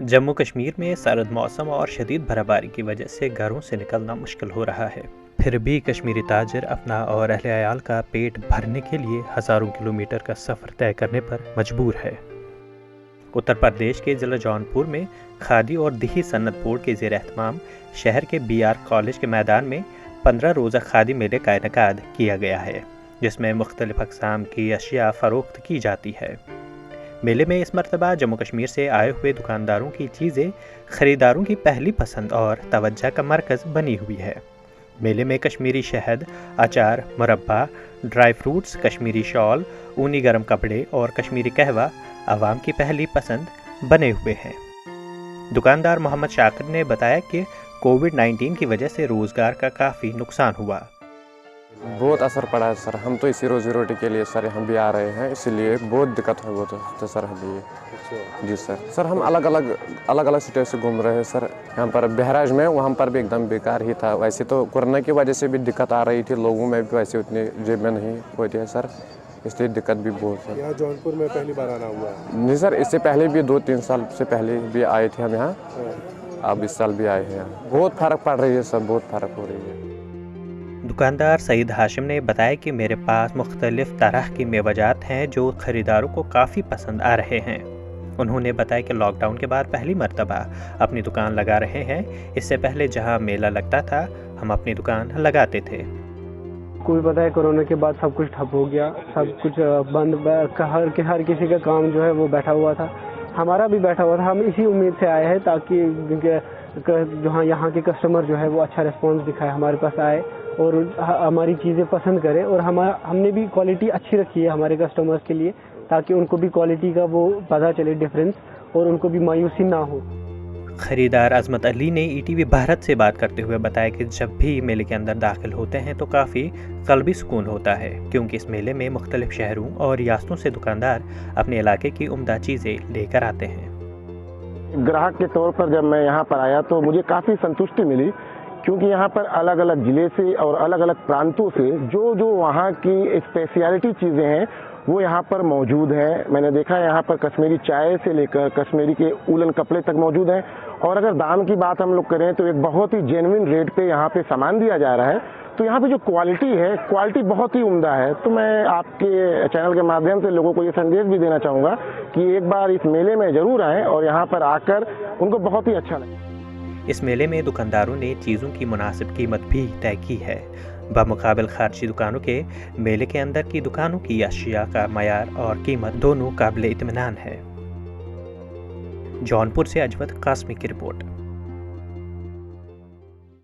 जम्मू कश्मीर में सर्द मौसम और शदीद बर्फबारी की वजह से घरों से निकलना मुश्किल हो रहा है। फिर भी कश्मीरी ताजिर अपना और अहले अयाल का पेट भरने के लिए हज़ारों किलोमीटर का सफ़र तय करने पर मजबूर है। उत्तर प्रदेश के ज़िला जौनपुर में खादी और दिही सन्नत बोर्ड के ज़ेर एहतमाम शहर के BR कॉलेज के मैदान में 15 रोज़ा खादी मेले का इनेकाद किया गया है, जिसमें मुख्तलिफ अक़साम की अशिया फ़रोख्त की जाती है। मेले में इस मरतबा जम्मू कश्मीर से आए हुए दुकानदारों की चीज़ें ख़रीदारों की पहली पसंद और तवज्जो का मरकज़ बनी हुई है। मेले में कश्मीरी शहद, अचार, मुरब्बा, ड्राई फ्रूट्स, कश्मीरी शॉल, ऊनी गर्म कपड़े और कश्मीरी कहवा आवाम की पहली पसंद बने हुए हैं। दुकानदार मोहम्मद शाकिर ने बताया कि कोविड-19 की वजह से रोज़गार का काफ़ी नुकसान हुआ। बहुत असर पड़ा है सर। हम तो इसी रोजी रोटी के लिए सर हम भी आ रहे हैं, इसीलिए बहुत दिक्कत है वो तो सर हमें। जी सर हम अलग अलग स्टेट से घूम रहे हैं सर। यहाँ पर बहराइच में वहाँ पर भी एकदम बेकार ही था। वैसे तो कोरोना की वजह से भी दिक्कत आ रही थी, लोगों में भी वैसे उतनी जेब में नहीं होती है सर, इसलिए दिक्कत भी बहुत है। यहाँ जौनपुर में पहली बार आना हुआ है? नहीं सर, इससे पहले भी 2-3 साल से पहले भी आए थे हम यहाँ, अब इस साल भी आए हैं यहाँ। बहुत फ़र्क पड़ रही है सर, बहुत फ़र्क हो रही है। दुकानदार सईद हाशिम ने बताया कि मेरे पास मुख्तलिफ तरह की मेवजात हैं जो ख़रीदारों को काफ़ी पसंद आ रहे हैं। उन्होंने बताया कि लॉकडाउन के बाद पहली मरतबा अपनी दुकान लगा रहे हैं। इससे पहले जहां मेला लगता था हम अपनी दुकान लगाते थे। कोई पता है कोरोना के बाद सब कुछ ठप हो गया, सब कुछ बंद, हर किसी का काम जो है वो बैठा हुआ था, हमारा भी बैठा हुआ था। हम इसी उम्मीद से आए हैं ताकि जो यहाँ के कस्टमर जो है वो अच्छा रिस्पॉन्स दिखाए, हमारे पास आए और हमारी चीज़ें पसंद करें। और हमने भी क्वालिटी अच्छी रखी है हमारे कस्टमर्स के लिए, ताकि उनको भी क्वालिटी का वो पता चले डिफरेंस और उनको भी मायूसी ना हो। ख़रीदार अजमत अली ने ETV भारत से बात करते हुए बताया कि जब भी मेले के अंदर दाखिल होते हैं तो काफ़ी क़ल्बी सुकून होता है, क्योंकि इस मेले में मुख्तलिफ शहरों और रियासतों से दुकानदार अपने इलाके की उम्दा चीज़ें लेकर आते हैं। ग्राहक के तौर पर जब मैं यहाँ पर आया तो मुझे काफ़ी संतुष्टि मिली, क्योंकि यहाँ पर अलग अलग ज़िले से और अलग अलग प्रांतों से जो वहाँ की स्पेशलिटी चीज़ें हैं वो यहाँ पर मौजूद हैं। मैंने देखा यहाँ पर कश्मीरी चाय से लेकर कश्मीरी के उलन कपड़े तक मौजूद हैं। और अगर दाम की बात हम लोग करें तो एक बहुत ही जेन्युइन रेट पे यहाँ पे सामान दिया जा रहा है। तो यहाँ पे जो क्वालिटी है, क्वालिटी बहुत ही उम्दा है। तो मैं आपके चैनल के माध्यम से लोगों को ये संदेश भी देना चाहूँगा कि एक बार इस मेले में ज़रूर आएँ और यहाँ पर आकर उनको बहुत ही अच्छा लगे। इस मेले में दुकानदारों ने चीज़ों की मुनासिब कीमत भी तय की है। बमुकाबिल खारजी दुकानों के मेले के अंदर की दुकानों की अशिया का मयार और कीमत दोनों काबिल इत्मीनान है। जौनपुर से अजवत कासमी की रिपोर्ट।